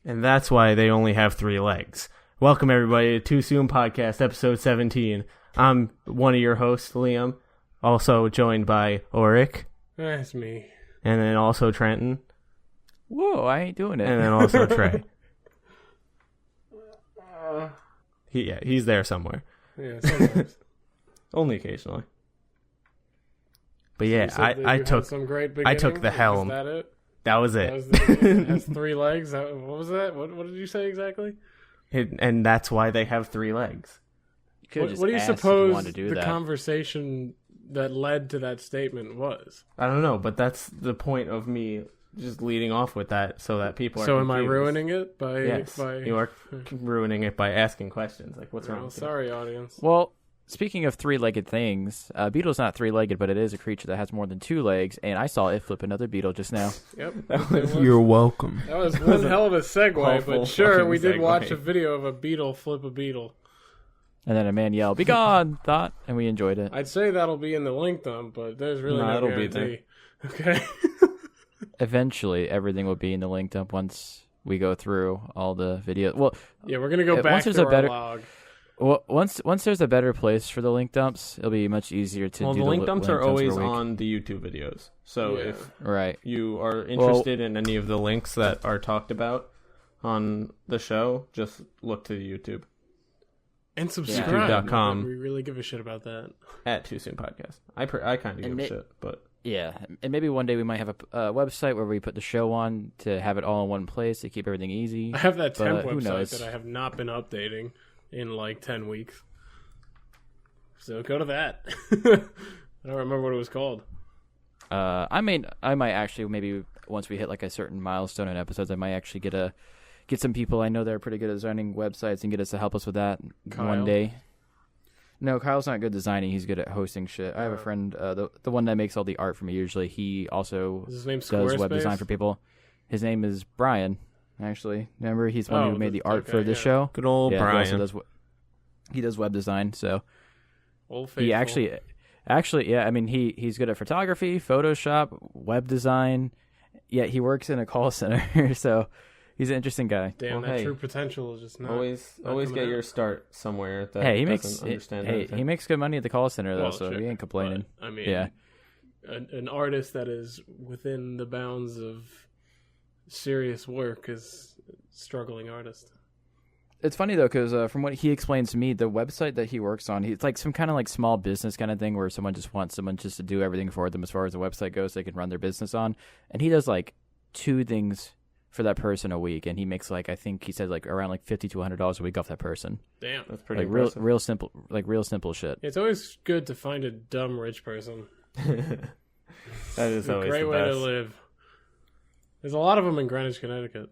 And that's why they only have 3 legs. Welcome, everybody, to Too Soon Podcast, episode 17. I'm one of your hosts, Liam, also joined by Auric. That's me. And then also Trenton. Whoa, I ain't doing it. And then also Trey. He's there somewhere. Yeah, sometimes. Only occasionally. But yeah, I took the helm. Was that it? That was it. It has 3 legs. What was that? What did you say exactly? And that's why they have 3 legs. What do you suppose the conversation that led to that statement was? I don't know, but that's the point of me just leading off with that, so that people are. So confused. am I ruining it by? Yes, you are ruining it by asking questions like, "What's wrong?" Well, sorry, audience. Well, speaking of 3-legged things, beetle's not 3-legged, but it is a creature that has more than 2 legs, and I saw it flip another beetle just now. Yep. You're welcome. That was one hell of a segue, but sure, we did segue. Watch a video of a beetle flip a beetle. And then a man yelled, "Begone Thot," and we enjoyed it. I'd say that'll be in the link dump, but there's really no it'll guarantee. be there. Okay. Eventually, everything will be in the link dump once we go through all the videos. Well, yeah, we're gonna go back to our log. Well, once there's a better place for the link dumps, it'll be much easier to do. Well, the link dumps are always on the YouTube videos. So if you are interested in any of the links that are talked about on the show, just look to the YouTube. And subscribe. YouTube.com. We really give a shit about that. At Too Soon Podcast. I kind of give a shit, but... Yeah, and maybe one day we might have a website where we put the show on to have it all in one place to keep everything easy. I have that temp website that I have not been updating in like 10 weeks. So go to that. I don't remember what it was called. I might actually, maybe once we hit like a certain milestone in episodes, I might actually get some people I know that are pretty good at designing websites and get us to help us with that one day. No, Kyle's not good designing. He's good at hosting shit. I have a friend, the one that makes all the art for me usually. He also does web design for people. His name is Brian, actually. Remember, he's the one who made the art for this show. Good old Brian. He does web design, so old faithful. He actually, yeah. I mean, he's good at photography, Photoshop, web design. Yeah, he works in a call center, so he's an interesting guy. Damn, that true potential is just not always get your start somewhere. That he he makes good money at the call center though, so he ain't complaining. But, I mean, yeah, an artist that is within the bounds of serious work is a struggling artist. It's funny though, because from what he explains to me, the website that he works on, it's like some kind of like small business kind of thing where someone just wants someone just to do everything for them as far as the website goes, so they can run their business on, and he does like 2 things for that person a week, and he makes like, I think he said like around like $50 to $100 a week off that person. Damn, that's pretty like impressive. real simple shit. It's always good to find a dumb rich person. That is always a great way to live. There's a lot of them in Greenwich, Connecticut.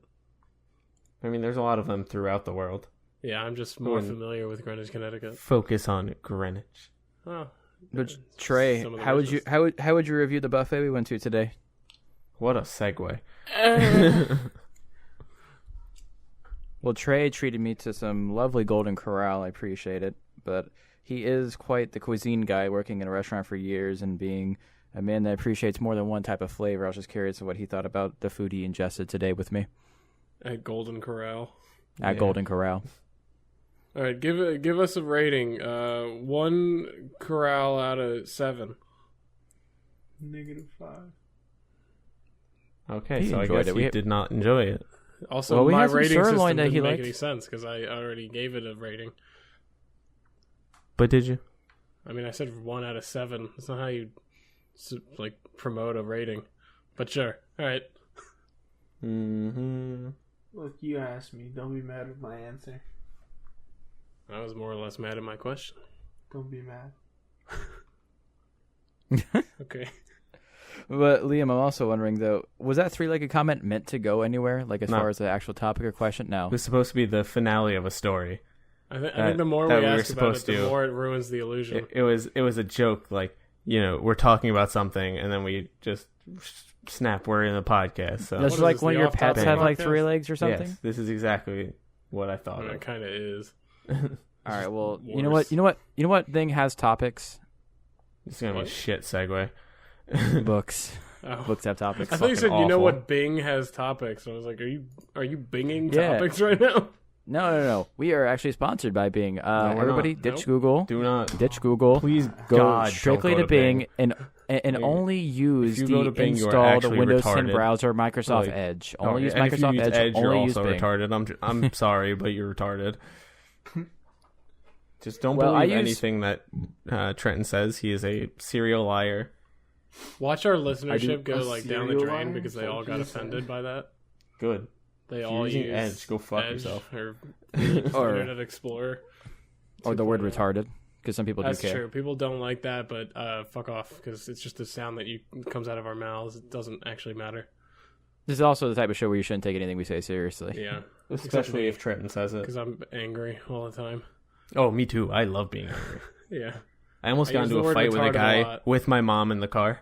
I mean, there's a lot of them throughout the world. Yeah, I'm just more familiar with Greenwich, Connecticut. Focus on Greenwich. Oh, but Trey, how would you review the buffet we went to today? What a segue. Well, Trey treated me to some lovely Golden Corral. I appreciate it. But he is quite the cuisine guy, working in a restaurant for years and being a man that appreciates more than one type of flavor. I was just curious of what he thought about the food he ingested today with me. At Golden Corral. Golden Corral. All right, give us a rating. 1 Corral out of 7. -5. Okay, so I guess he did not enjoy it. Also, my rating system didn't make any sense because I already gave it a rating. But did you? I mean, I said 1 out of 7. That's not how you like promote a rating. But sure. All right. Mm-hmm. Look, you asked me. Don't be mad with my answer. I was more or less mad at my question. Don't be mad. Okay. But Liam, I'm also wondering though, was that 3-legged comment meant to go anywhere? Like as far as the actual topic or question? No. It was supposed to be the finale of a story. I think the more we ask about it, the more it ruins the illusion. It was a joke, like, you know, we're talking about something and then we just snap, we're in the podcast. So that's like when your pets have like 3 legs or something? Yes, this is exactly what I thought. It kind of is. All right, well, you know what thing has topics? It's gonna be a shit segue. Books. Books have topics. I thought you said awful. You know what Bing has topics. I was like, are you binging topics right now? No. We are actually sponsored by Bing. Everybody, ditch Google. Do not ditch Google. Please, go God, strictly don't go to Bing and only use the Bing, installed Windows 10 retarded. browser Microsoft Edge. Only use Microsoft Edge. You're only also use Bing. retarded. I'm sorry, but you're retarded. Just don't believe anything that Trenton says. He is a serial liar. Watch our listenership go down the drain because they all got offended by that. Good. They all use Edge. Go fuck Edge yourself. Or Internet Explorer. Or the word retarded, because some people do care. That's true. People don't like that, but fuck off, because it's just a sound that comes out of our mouths. It doesn't actually matter. This is also the type of show where you shouldn't take anything we say seriously. Yeah. Especially if Trenton says it. Because I'm angry all the time. Oh, me too. I love being angry. Yeah. I almost got into a fight with a guy with my mom in the car.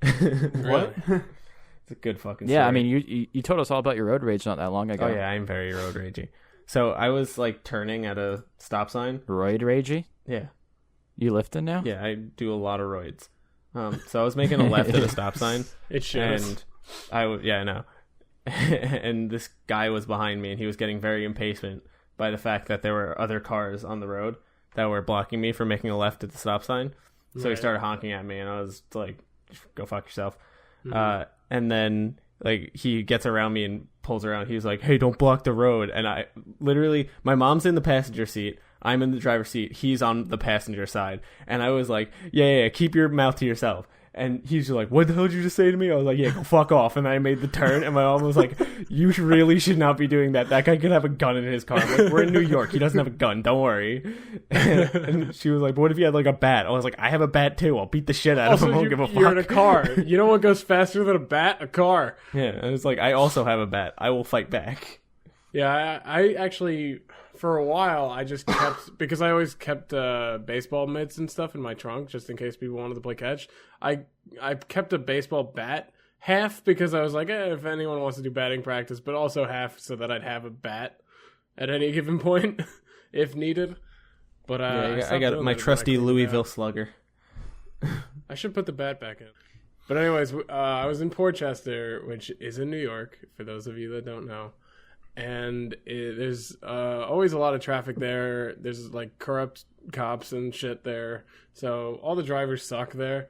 What? It's a good fucking story. Yeah, I mean, you told us all about your road rage not that long ago. Oh, yeah, I'm very road ragey. So I was, turning at a stop sign. Roid ragey? Yeah. You lifting now? Yeah, I do a lot of roids. So I was making a left at a stop sign. It shows. And I know. And this guy was behind me, and he was getting very impatient by the fact that there were other cars on the road that were blocking me from making a left at the stop sign. So he started honking at me, and I was like, go fuck yourself. Mm-hmm. And then he gets around me and pulls around. He was like, hey, don't block the road. And I literally, my mom's in the passenger seat. I'm in the driver's seat. He's on the passenger side. And I was like, yeah, keep your mouth to yourself. And he's just like, what the hell did you just say to me? I was like, yeah, go fuck off. And then I made the turn, and my mom was like, you really should not be doing that. That guy could have a gun in his car. I'm like, we're in New York. He doesn't have a gun. Don't worry. And she was like, what if he had a bat? I was like, I have a bat too. I'll beat the shit out of him. I don't give a fuck. You're in a car. You know what goes faster than a bat? A car. Yeah, and it's like, I also have a bat. I will fight back. Yeah, I actually, for a while, I just kept, because I always kept baseball mitts and stuff in my trunk, just in case people wanted to play catch. I kept a baseball bat, half because I was like, if anyone wants to do batting practice, but also half so that I'd have a bat at any given point, if needed. But I got my trusty Louisville slugger. I should put the bat back in. But anyways, I was in Porchester, which is in New York, for those of you that don't know. And there's always a lot of traffic there. There's corrupt cops and shit there, so all the drivers suck there.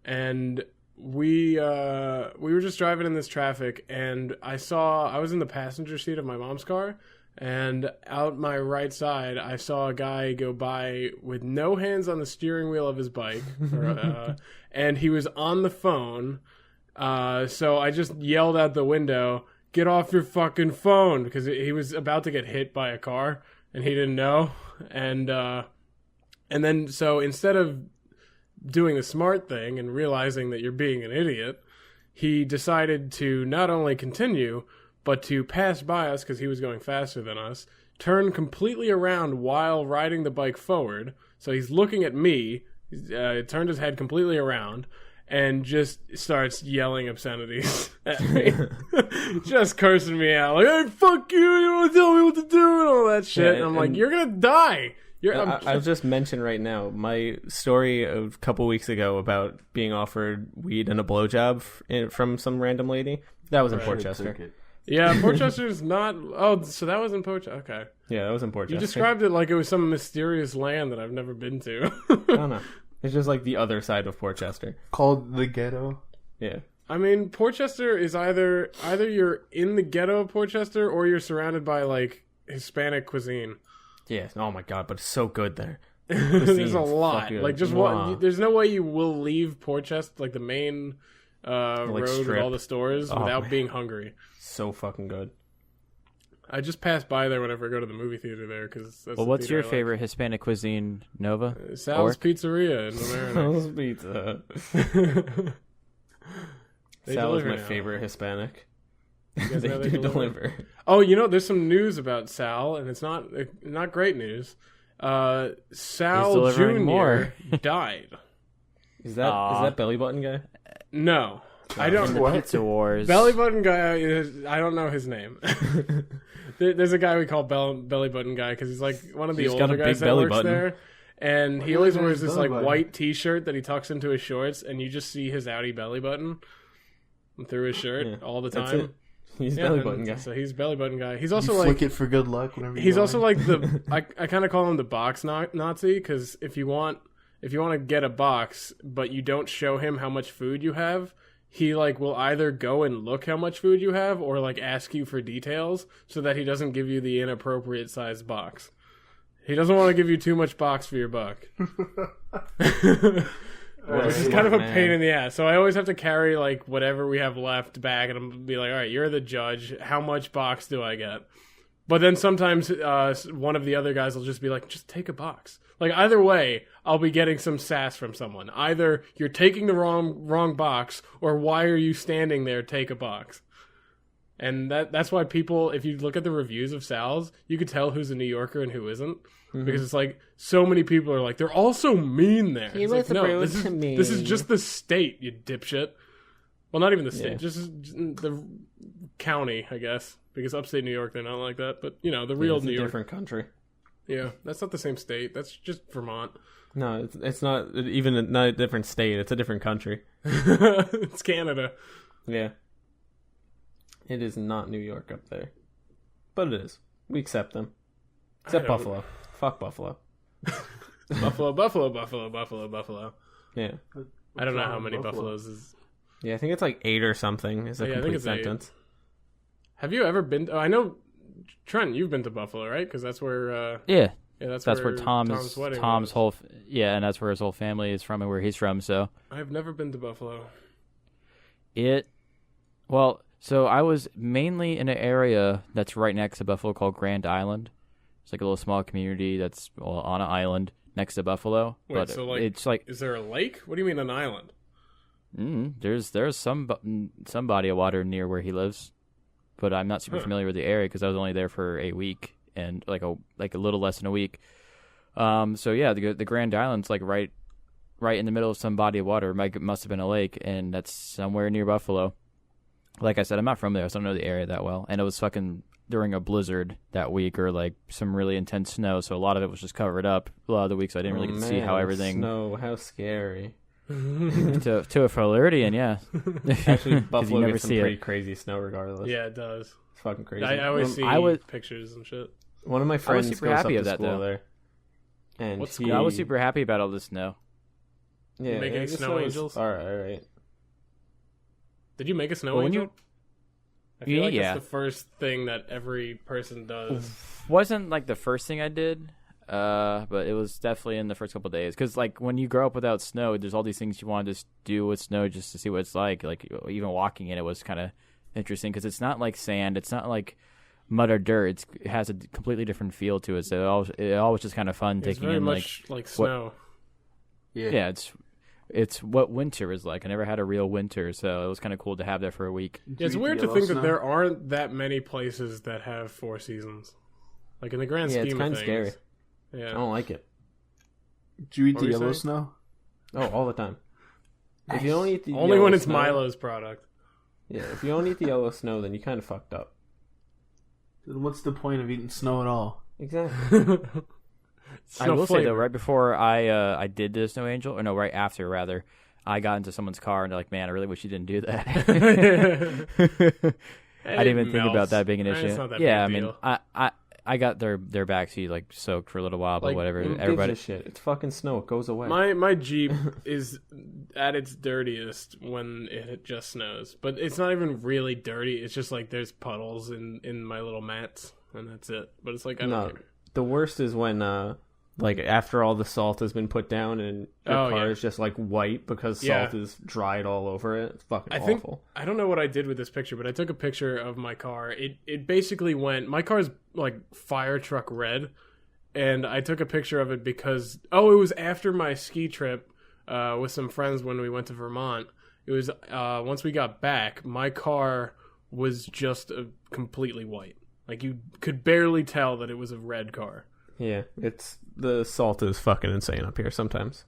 And we were just driving in this traffic, and I was in the passenger seat of my mom's car, and out my right side I saw a guy go by with no hands on the steering wheel of his bike, and he was on the phone. So I just yelled out the window, get off your fucking phone, because he was about to get hit by a car and he didn't know. And then so instead of doing the smart thing and realizing that you're being an idiot, he decided to not only continue but to pass by us because he was going faster than us, turn completely around while riding the bike forward. So he's looking at me, turned his head completely around, and just starts yelling obscenities at me. Just cursing me out. Like, hey, fuck you, you don't tell me what to do, and all that shit. And I'm like, you're gonna die. I'll just mention right now my story of a couple weeks ago about being offered weed and a blowjob from some random lady. That was in Porchester. Yeah, Porchester's not... Oh, so that was in Porchester. Okay. Yeah, that was in Porchester. You described it like it was some mysterious land that I've never been to. I don't know. It's just the other side of Porchester. Called the ghetto. Yeah. I mean, Porchester is either you're in the ghetto of Porchester or you're surrounded by, Hispanic cuisine. Yeah. Oh, my God, but it's so good there. There's a lot. There's no way you will leave Porchester, the main road strip. with all the stores, without being hungry. So fucking good. I just pass by there whenever I go to the movie theater there. What's your favorite Hispanic cuisine, Nova? Sal's Pizzeria in America. Sal's Pizza. Sal is my favorite Hispanic. They do deliver. Oh, there's some news about Sal, and it's not great news. Sal Jr. died. Is that Belly Button guy? No. I don't know. Pizza Wars. Belly Button guy, I don't know his name. There's a guy we call Belly Button guy because he's one of the older guys that works there. And he always wears this white t-shirt that he tucks into his shorts, and you just see his outie belly button. through his shirt Yeah. all the That's time. it. He's belly button guy. So he's belly button guy. He's You also flick like it for good luck whenever you he's go also in. like the I kind of call him the box Nazi because if you want to get a box but you don't show him how much food you have, he like will either go and look how much food you have or like ask you for details so that he doesn't give you the inappropriate sized box. He doesn't want to give you too much box for your buck. Which is kind of a pain in the ass. So I always have to carry like whatever we have left back, and I'm be like, all right, you're the judge. How much box do I get? But then sometimes one of the other guys will just be like, just take a box. Like either way, I'll be getting some sass from someone. Either you're taking the wrong box, or why are you standing there? Take a box. And that's why people, if you look at the reviews of Sal's, you could tell who's a New Yorker and who isn't. Mm-hmm. Because it's like so many people are like they're all so mean there. It's like, no, this is just the state, you dipshit. Well, not even the state, just the county, I guess. Because upstate New York, they're not like that. But you know, the real New York, different country. Yeah, that's not the same state. That's just Vermont. No, it's not even not a different state. It's a different country. It's Canada. Yeah, it is not New York up there, but it is. We accept them, except Buffalo. Fuck Buffalo. Buffalo. Yeah. I don't know how many Buffaloes is. Yeah, I think it's like 8 or something. Is a complete sentence. 8. Have you ever been? I know, Trent, you've been to Buffalo, right? Because that's where. Yeah, that's where Tom's wedding whole and that's where his whole family is from and where he's from. So I've never been to Buffalo. So I was mainly in an area that's right next to Buffalo called Grand Island. It's like a little small community that's on an island next to Buffalo. Wait, but so like, it's like, is there a lake? What do you mean an island? There's some body of water near where he lives, but I'm not super familiar with the area because I was only there for a week and like a little less than a week. So yeah, the Grand Island's like right in the middle of some body of water. It must have been a lake, and that's somewhere near Buffalo. Like I said, I'm not from there, so I don't know the area that well. And it was fucking during a blizzard that week, or like some really intense snow, so a lot of it was just covered up. A lot of the weeks I didn't really get to see how everything. Snow, how scary. to a Floridian, yeah. Actually, Buffalo gets some pretty crazy snow regardless. Yeah, it does. It's fucking crazy. I always see pictures and shit. One of my friends goes up to school there. And I was super happy about all this snow. Yeah, you make any snow angels? All right. Did you make a snow angel? I feel like that's the first thing that every person does. Wasn't like the first thing I did, but it was definitely in the first couple of days. Because like when you grow up without snow, there's all these things you want to just do with snow just to see what it's like. Like even walking in it was kind of interesting because it's not like sand, it's not like mud or dirt. It has a completely different feel to it. So it always just kind of fun taking very in much like snow. Yeah, it's what winter is like. I never had a real winter, so it was kind of cool to have that for a week. Yeah, it's weird to think that there aren't that many places that have 4 seasons. Like in the grand scheme of things. It's kind of scary. Yeah. I don't like it. Do you eat the yellow snow? Oh, all the time. If you don't eat the only when it's snow, Milo's product. Yeah, if you don't eat the yellow snow, then you kind of fucked up. Then what's the point of eating snow at all? Exactly. I will say though, right before I did the snow angel, or no, right after rather, I got into someone's car and they're like, "Man, I really wish you didn't do that." I didn't even think about that being an issue. It's not that yeah, I big mean, deal. I got their backseat like soaked for a little while, but Like, whatever. Who Everybody, gives a shit? It's fucking snow. It goes away. My Jeep is at its dirtiest when it just snows, but it's not even really dirty. It's just like there's puddles in my little mats, and that's it. But it's like I don't care. The worst is when like after all the salt has been put down and your car is just like white because salt is dried all over it. It's fucking awful. I don't know what I did with this picture, but I took a picture of my car. It basically went. My car's like fire truck red, and I took a picture of it because it was after my ski trip with some friends when we went to Vermont. It was once we got back, my car was just completely white. Like you could barely tell that it was a red car. Yeah, the salt is fucking insane up here sometimes.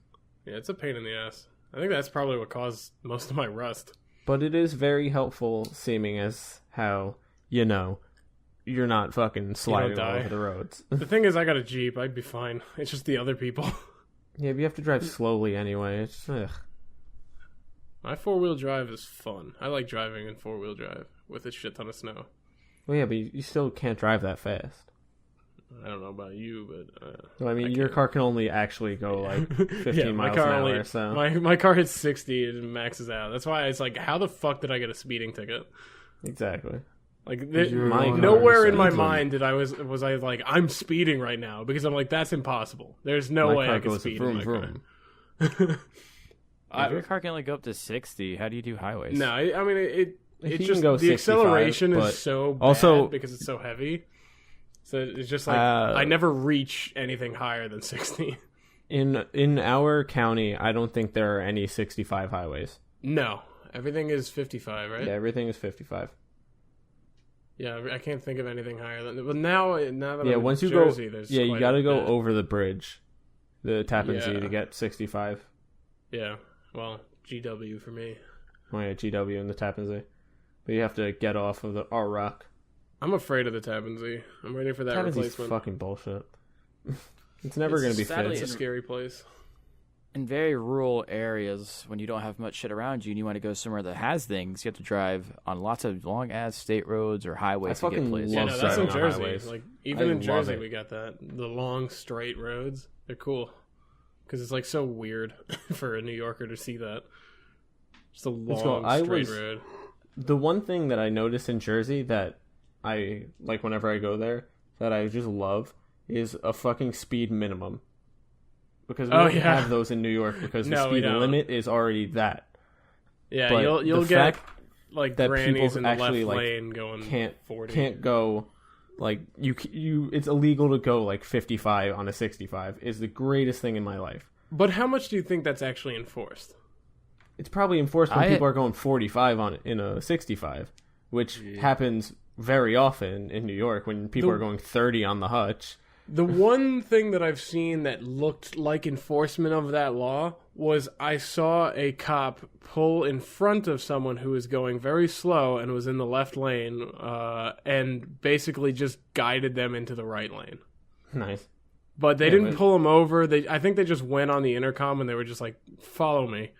Yeah, it's a pain in the ass. I think that's probably what caused most of my rust. But it is very helpful seeming as how, you're not fucking sliding all over the roads. The thing is, I got a Jeep. I'd be fine. It's just the other people. Yeah, but you have to drive slowly anyway. It's, My 4-wheel drive is fun. I like driving in 4-wheel drive with a shit ton of snow. Well, yeah, but you still can't drive that fast. I don't know about you, but... Well, I mean, your car can only actually go, like, 15 miles an hour, so... My car hits 60 and maxes out. That's why it's like, how the fuck did I get a speeding ticket? Exactly. Like, My nowhere in my speeding. mind did was I like, I'm speeding right now, because I'm like, that's impossible. There's no way I can speed vroom, in my vroom. car. If your car can only go up to 60, how do you do highways? No, I mean it You just can go the 65, acceleration but is so bad also- because it's so heavy. So it's just like I never reach anything higher than 60. In our county, I don't think there are any 65 highways. No, everything is 55, right? Yeah, everything is 55. Yeah, I can't think of anything higher than. But now that Yeah, I'm once in you Jersey, go, there's yeah, you quite got to a go bit. over the bridge, the Tappan Zee, Yeah. to get 65. Yeah, well, GW for me. Oh yeah, GW and the Tappan Zee, but you have to get off of the Auric. I'm afraid of the Tappan Zee. I'm waiting for that Tappan Zee's replacement. fucking bullshit. It's never going to be sadly- It's a fixed. scary place. In very rural areas, when you don't have much shit around you and you want to go somewhere that has things, you have to drive on lots of long-ass state roads or highways I to get fucking places. Yeah, love no, that's in driving on Jersey. highways. Like even I in love Jersey, it. we got that the long straight roads. They're cool because it's like so weird for a New Yorker to see that. Just a Let's go. long straight road. The one thing that I notice in Jersey that I like whenever I go there that I just love is a fucking speed minimum. Because we don't have those in New York because the No, we speed don't. limit is already that. Yeah, But you'll the get fact like that grannies people in the left actually, like, lane going Can't 40. can't go like you. It's illegal to go like 55 on a 65 is the greatest thing in my life. But how much do you think that's actually enforced? It's probably enforced when I- people are going 45 on in a 65, which happens very often in New York when people are going 30 on the hutch. The one thing that I've seen that looked like enforcement of that law was I saw a cop pull in front of someone who was going very slow and was in the left lane and basically just guided them into the right lane. Nice. But they Yeah, didn't but- pull him over. I think they just went on the intercom and they were just like, follow me.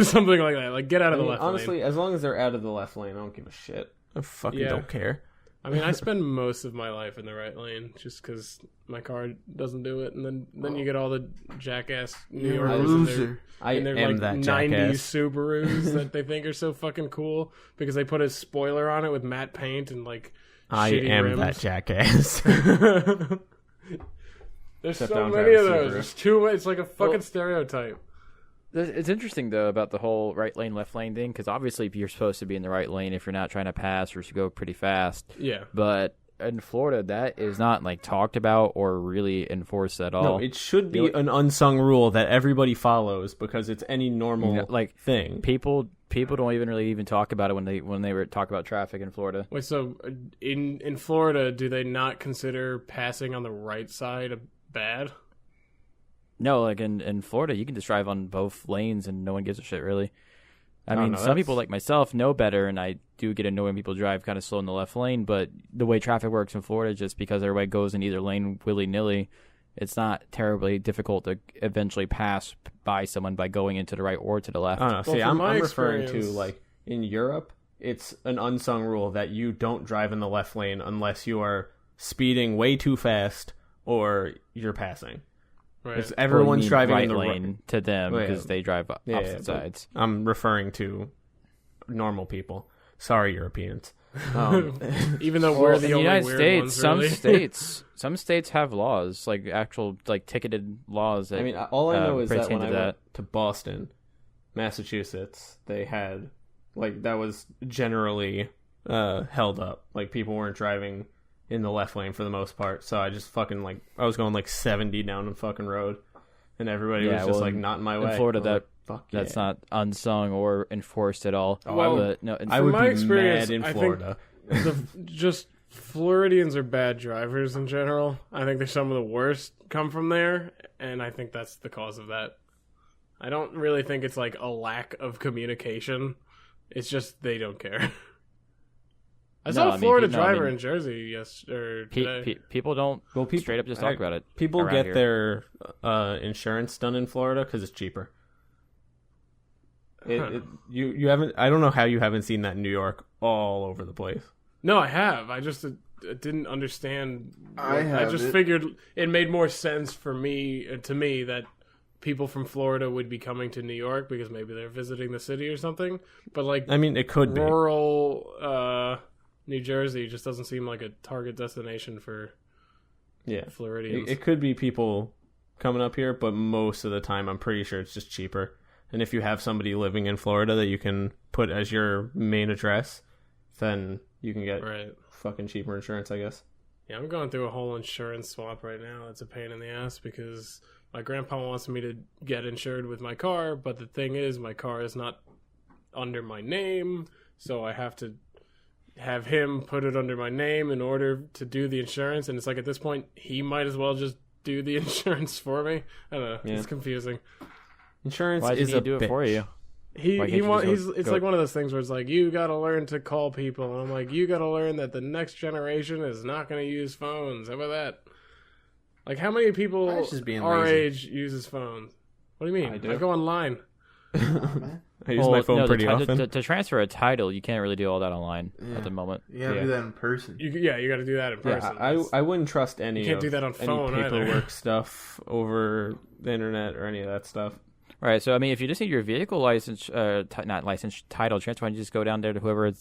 Something like that. Like, get out of the left honestly, lane. as long as they're out of the left lane, I don't give a shit. I fucking Yeah. don't care. I mean, I spend most of my life in the right lane just because my car doesn't do it. And then you get all the jackass New You're a Yorkers in their, loser. I in their am like that 90s jackass. Subarus that they think are so fucking cool because they put a spoiler on it with matte paint and like I shitty am rims. that jackass. There's Except I so don't many drive of a those. Subaru. There's too. It's like a fucking stereotype. It's interesting, though, about the whole right lane, left lane thing, because obviously you're supposed to be in the right lane if you're not trying to pass or to go pretty fast. Yeah. But in Florida, that is not, like, talked about or really enforced at all. No, it should be an unsung rule that everybody follows because it's any normal like, thing. people don't even really talk about it when they were talk about traffic in Florida. Wait, so in Florida, do they not consider passing on the right side bad? No, like in Florida, you can just drive on both lanes and no one gives a shit, really. I mean, no, some people like myself know better, and I do get annoyed when people drive kind of slow in the left lane, but the way traffic works in Florida, just because everybody goes in either lane willy-nilly, it's not terribly difficult to eventually pass by someone by going into the right or to the left. I don't know. See, from my I'm referring to, experience- like, in Europe, it's an unsung rule that you don't drive in the left lane unless you are speeding way too fast or you're passing. Right. It's Or you everyone's mean driving right in the lane to them Well, yeah. because they drive Yeah, opposite but sides. I'm referring to normal people. Sorry, Europeans. Even though Well, we're in the the only United weird States, ones, really. some states have laws, like actual like ticketed laws. That, I mean, all I know is that pertain when I to went to Boston, Massachusetts, they had, like, that was generally held up. Like, people weren't driving in the left lane for the most part. So I just fucking, like, I was going like 70 down the fucking road, and everybody was just like not in my way. in Florida, I was like, fuck that's yeah. not unsung or enforced at all. Oh, I would- But no, I would my be experience, mad in I think- Florida. Just Floridians are bad drivers in general. I think they're some of the worst come from there, and I think that's the cause of that. I don't really think it's like a lack of communication. It's just they don't care. I saw a Florida driver in Jersey today. people don't straight up just talk about it. People around get here. their insurance done in Florida because it's cheaper. You haven't. I don't know how you haven't seen that in New York all over the place. No, I have. I just didn't understand. I just figured it made more sense to me that people from Florida would be coming to New York because maybe they're visiting the city or something. But like, I mean, it could be rural New Jersey just doesn't seem like a target destination for Floridians. It could be people coming up here, but most of the time, I'm pretty sure it's just cheaper. And if you have somebody living in Florida that you can put as your main address, then you can get fucking cheaper insurance, I guess. Yeah, I'm going through a whole insurance swap right now. It's a pain in the ass because my grandpa wants me to get insured with my car, but the thing is, my car is not under my name, so I have to have him put it under my name in order to do the insurance. And it's like, at this point, he might as well just do the insurance for me. I don't know. Yeah. It's confusing. Insurance Why is he do it for you? It's like one of those things where it's like, you got to learn to call people. And I'm like, you got to learn that the next generation is not going to use phones. How about that? Like, how many people our age uses phones? What do you mean? I do. I go online. I use my phone pretty often. To transfer a title, you can't really do all that online at the moment. You gotta do that in person. You got to do that in person. I wouldn't trust any. You can't do that on phone paperwork stuff over the internet or any of that stuff. Right. So I mean, if you just need your vehicle license, not license, title transfer, you just go down there to whoever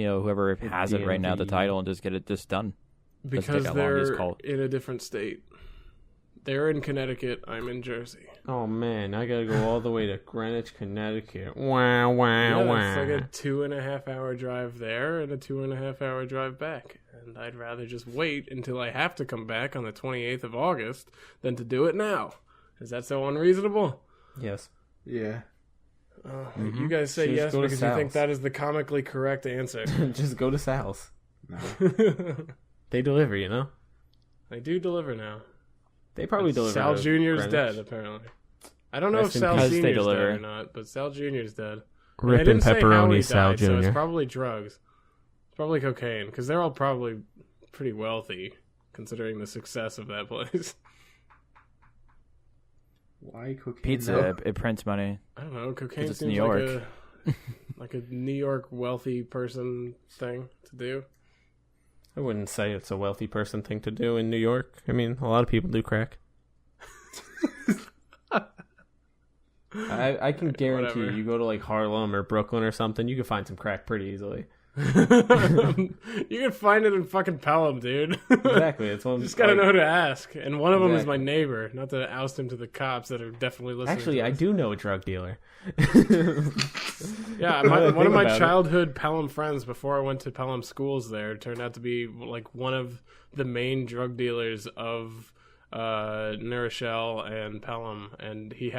whoever has it right now, the title, and just get it just done. Because they're in a different state. They're in Connecticut. I'm in Jersey. Oh, man. I got to go all the way to Greenwich, Connecticut. Wow, wow, wow. It's like a 2.5 hour drive there and a 2.5 hour drive back. And I'd rather just wait until I have to come back on the 28th of August than to do it now. Is that so unreasonable? Yes. Yeah. You guys say yes because you think that is the comically correct answer. Just go to Sal's. No. They deliver, you know? They do deliver now. They probably deliver. Sal Jr.'s dead, apparently. I don't know if Sal Sr.'s dead or not, but Sal Jr.'s dead. Rippin' pepperoni, Sal Jr. So it's probably drugs. It's probably cocaine, because they're all probably pretty wealthy, considering the success of that place. Why cocaine? Pizza, it prints money. I don't know. Cocaine seems New York. like a New York wealthy person thing to do. I wouldn't say it's a wealthy person thing to do in New York. I mean, a lot of people do crack. I can guarantee you go to like Harlem or Brooklyn or something, you can find some crack pretty easily. You can find it in fucking Pelham, dude. Exactly. It's one. Just gotta know who to ask. And one of them is my neighbor. Not to oust him to the cops that are definitely listening. Actually, I do know a drug dealer. Yeah, one of my childhood Pelham friends before I went to Pelham schools there turned out to be like one of the main drug dealers of New Rochelle and Pelham, and he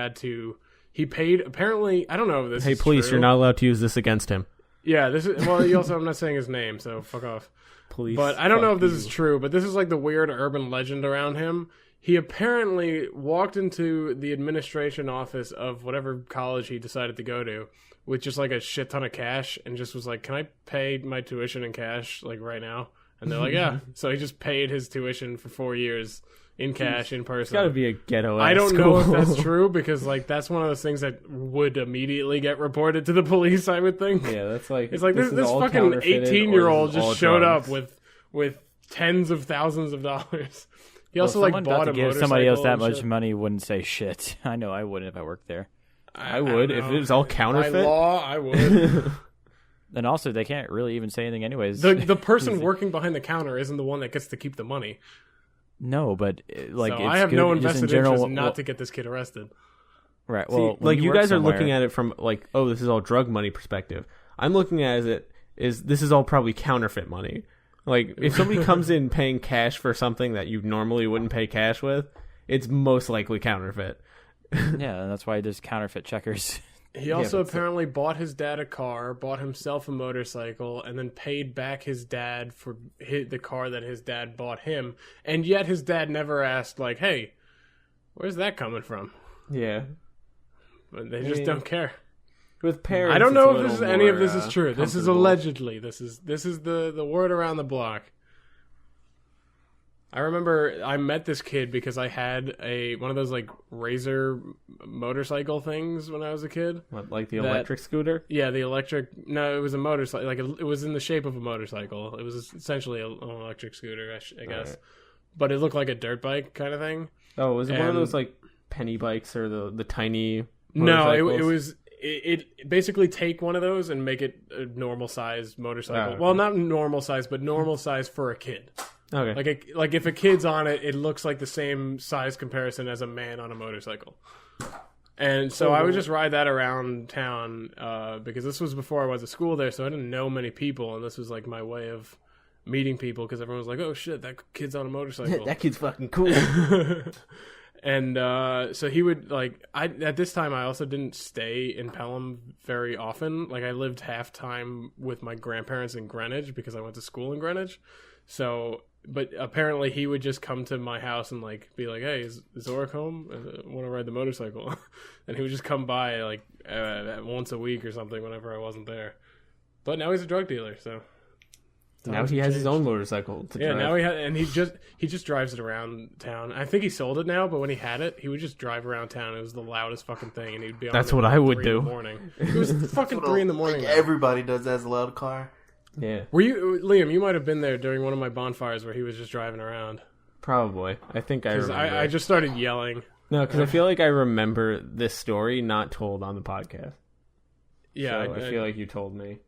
paid apparently. I don't know if this. Hey, is police! true. You're not allowed to use this against him. Yeah, this is well. I'm not saying his name, so fuck off. Police. But I don't know if this is true. But this is like the weird urban legend around him. He apparently walked into the administration office of whatever college he decided to go to with just like a shit ton of cash and just was like, "Can I pay my tuition in cash like right now?" And they're like, "Yeah." So he just paid his tuition for 4 years in cash in person. It's got to be a ghetto. I don't know if that's true because like that's one of those things that would immediately get reported to the police. I would think. Yeah, that's like it's like this fucking 18-year-old just showed up with tens of thousands of dollars. He also like bought a motorcycle. Give somebody else that much money wouldn't say shit. I know I wouldn't if I worked there. I would if it was all counterfeit. By law, I would. And also, they can't really even say anything anyways. The person working behind the counter isn't the one that gets to keep the money. No, but like so I have no invested interest not to get this kid arrested. Right. Well, see, like you guys are looking at it from like, oh, this is all drug money perspective. I'm looking at it as this is all probably counterfeit money. Like if somebody comes in paying cash for something that you normally wouldn't pay cash with, it's most likely counterfeit. Yeah, and that's why there's counterfeit checkers. He also apparently bought his dad a car, bought himself a motorcycle, and then paid back his dad for the car that his dad bought him. And yet his dad never asked, like, hey, where's that coming from? Yeah. But they just don't care. With parents, I don't know if any of this is true. This is allegedly. This is the word around the block. I remember I met this kid because I had one of those like Razor motorcycle things when I was a kid. What, like the electric scooter? Yeah, the electric. No, it was a motorcycle. Like it was in the shape of a motorcycle. It was essentially an electric scooter, I guess. Right. But it looked like a dirt bike kind of thing. Oh, was it one of those like penny bikes or the tiny? No, it was. It basically take one of those and make it a normal size motorcycle. Okay. Well, not normal size, but normal size for a kid. Okay. Like if a kid's on it, it looks like the same size comparison as a man on a motorcycle. And so I would just ride that around town because this was before I went to school there, so I didn't know many people, and this was like my way of meeting people because everyone was like, "Oh shit, that kid's on a motorcycle." That kid's fucking cool. And so he would at this time I also didn't stay in Pelham very often. Like I lived half time with my grandparents in Greenwich because I went to school in Greenwich. So, but apparently he would just come to my house and like be like, "Hey, is Auric home? I want to ride the motorcycle." And he would just come by like once a week or something whenever I wasn't there. But now he's a drug dealer, so. Now he has his own motorcycle to drive. Now he just drives it around town. I think he sold it now, but when he had it, he would just drive around town. It was the loudest fucking thing, and he'd be on. That's what I would do. In the morning. It was fucking 3 in the morning. Like everybody does that as a loud car. Yeah. Were you, Liam? You might have been there during one of my bonfires where he was just driving around. Probably. I think I remember. I just started yelling. No, because I feel like I remember this story not told on the podcast. Yeah, so I feel like you told me.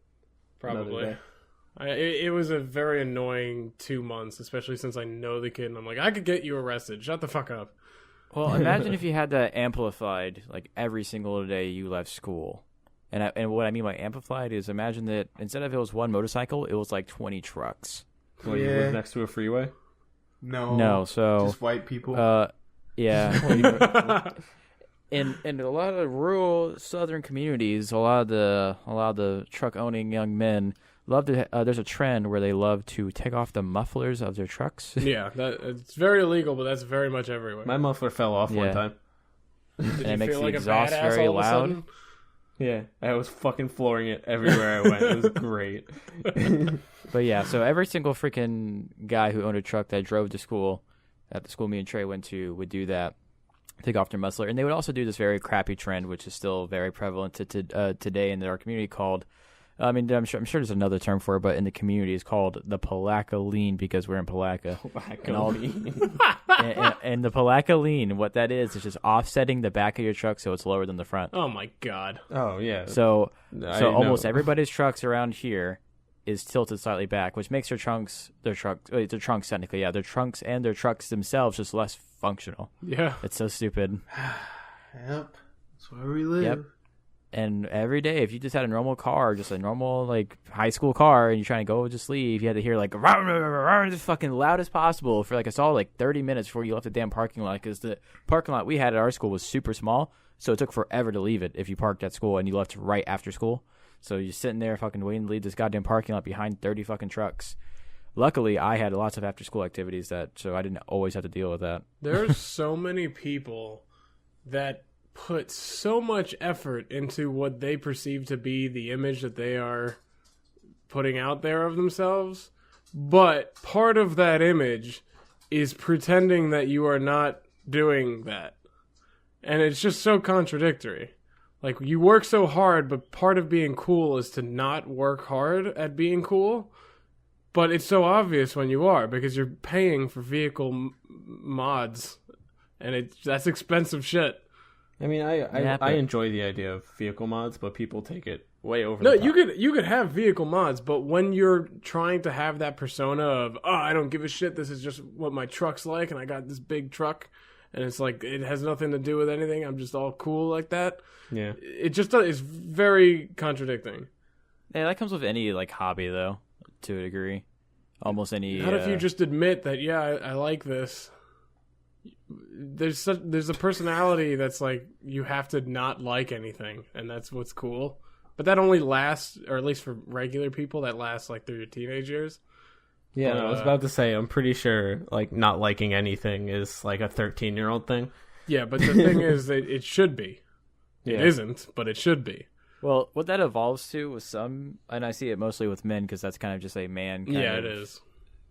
Probably. It was a very annoying 2 months, especially since I know the kid, and I'm like, I could get you arrested. Shut the fuck up. Well, imagine if you had that amplified like every single day you left school. And what I mean by amplified is imagine that instead of it was one motorcycle, it was like 20 trucks. Well, you live next to a freeway? No, so just white people. Yeah. In a lot of rural southern communities, a lot of the truck owning young men love to. There's a trend where they love to take off the mufflers of their trucks. Yeah, it's very illegal, but that's very much everywhere. My muffler fell off one time. Did you it makes feel the like exhaust a badass very all of a loud. sudden? Yeah, I was fucking flooring it everywhere I went. It was great. But yeah, so every single freaking guy who owned a truck that drove to school, at the school me and Trey went to, would do that, take off their muffler. And they would also do this very crappy trend, which is still very prevalent today in our community called, I mean, I'm sure there's another term for it, but in the community it's called the Palaca lean because we're in Palaca. And the Palaca lean, what that is just offsetting the back of your truck so it's lower than the front. Oh my god. Oh, yeah. So almost everybody's trucks around here is tilted slightly back, which makes their trunks technically, their trunks and their trucks themselves just less functional. Yeah. It's so stupid. Yep. That's where we live. Yep. And every day, if you just had a normal car, just a normal like high school car, and you're trying to go to sleep, you had to hear like rah, rah, rah, rah, as fucking loud as possible for like a solid like 30 minutes before you left the damn parking lot. Because the parking lot we had at our school was super small, so it took forever to leave it if you parked at school and you left right after school. So you're sitting there fucking waiting to leave this goddamn parking lot behind 30 fucking trucks. Luckily, I had lots of after school activities so I didn't always have to deal with that. There's so many people that put so much effort into what they perceive to be the image that they are putting out there of themselves, but part of that image is pretending that you are not doing that. And it's just so contradictory. Like, you work so hard, but part of being cool is to not work hard at being cool. But it's so obvious when you are, because you're paying for vehicle mods, and that's expensive shit. I mean, I enjoy the idea of vehicle mods, but people take it way over No, the top. you could have vehicle mods, but when you're trying to have that persona of, I don't give a shit, this is just what my truck's like, and I got this big truck, and it's like, it has nothing to do with anything, I'm just all cool like that. Yeah. It just is very contradicting. Yeah, that comes with any like hobby though, to a degree. Almost any. Not if you just admit that, I like this. There's a personality that's like you have to not like anything, and that's what's cool. But that only lasts, or at least for regular people, that lasts like through your teenage years. Yeah, I was about to say, I'm pretty sure like not liking anything is like a 13-year-old thing. Yeah, but the thing is that it should be. Yeah. It isn't, but it should be. Well, what that evolves to with some, and I see it mostly with men because that's kind of just a man kind Yeah, of it is.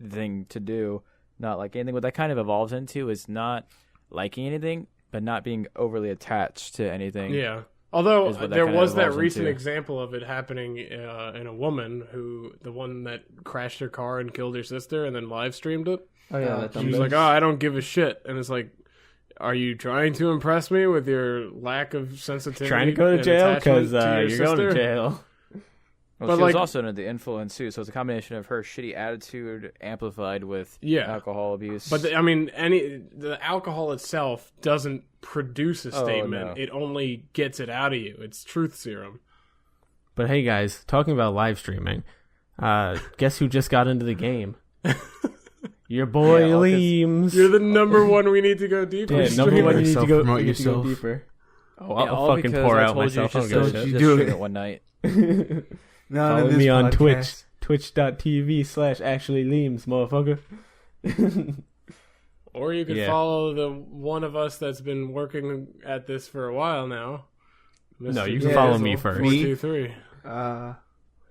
thing to do. not like anything. What that kind of evolves into is not liking anything, but not being overly attached to anything. Yeah. Although there was that recent into. example of it happening in a woman the one that crashed her car and killed her sister and then live streamed it. Oh yeah, She was like, "Oh, I don't give a shit," and it's like, "Are you trying to impress me with your lack of sensitivity? Trying to go to jail because you're sister? going to jail." Well, But she like- was also under the influence too, so it's a combination of her shitty attitude amplified with alcohol abuse. But the alcohol itself doesn't produce a statement; no. it only gets it out of you. It's truth serum. But hey, guys, talking about live streaming, guess who just got into the game? Your boy Leems. You're the number one. We need to go deeper. Yeah, number one. You need to go. Promote You need to go yourself. deeper. Oh, Yeah, I'll all fucking because pour I out told you myself. I don't just give a don't shit. do stream it. it one night. Not Follow in this me on podcast. Twitch.tv/Ashley Leems, motherfucker. Or you could Yeah. follow the one of us that's been working at this for a while now. No, you Mr. can follow me first. 423. Uh,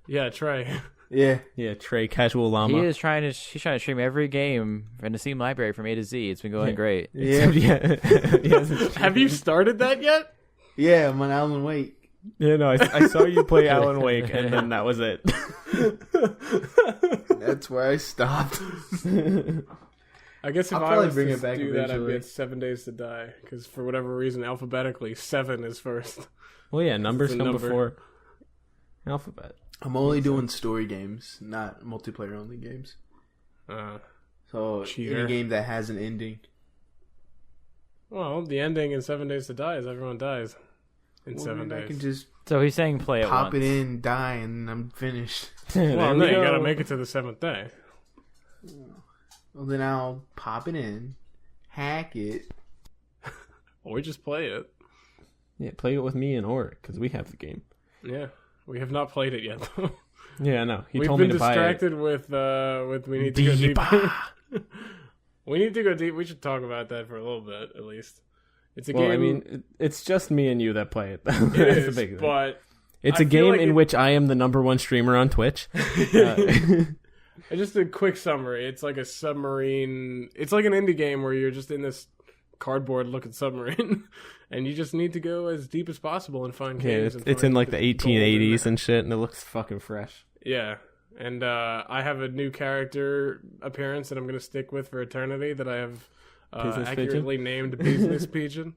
Yeah, Trey. yeah. Yeah, Trey, casual llama. He's trying to stream every game in the Steam library from A to Z. It's been going great. Yeah. yeah. Have you started that yet? Yeah, I'm on Alan Wake. Yeah, no, I saw you play Alan Wake, and then that was it. That's where I stopped. I guess if I'll I probably was bring to it back do that, I'd eventually. be at 7 Days to Die. Because for whatever reason, alphabetically, 7 is first. Well, yeah, numbers It's a come number. before alphabet. I'm only doing story games, not multiplayer only games. So Cheater. any game that has an ending. Well, the ending in 7 Days to Die is everyone dies in Well, 7 then I days. can just So he's saying play it pop once. it in, die, and I'm finished. Well, no, you gotta make it to the 7th day. Well, then I'll pop it in, hack it. Or just play it. Yeah, play it with me and Auric, because we have the game. Yeah. We have not played it yet, though. Yeah, no, he We've told been me to buy it. distracted with we need to go deeper. We need to go deep. We should talk about that for a little bit, at least. It's a Well, game. I mean, it's just me and you that play it. it That's is, the big thing. but It's I a feel game like in it- which I am the number one streamer on Twitch. just a quick summary. It's like a submarine. It's like an indie game where you're just in this cardboard-looking submarine, and you just need to go as deep as possible and find Yeah, caves. it's in like the 1880s and shit, and it looks fucking fresh. Yeah, and I have a new character appearance that I'm going to stick with for eternity that I have Business accurately named Business Pigeon.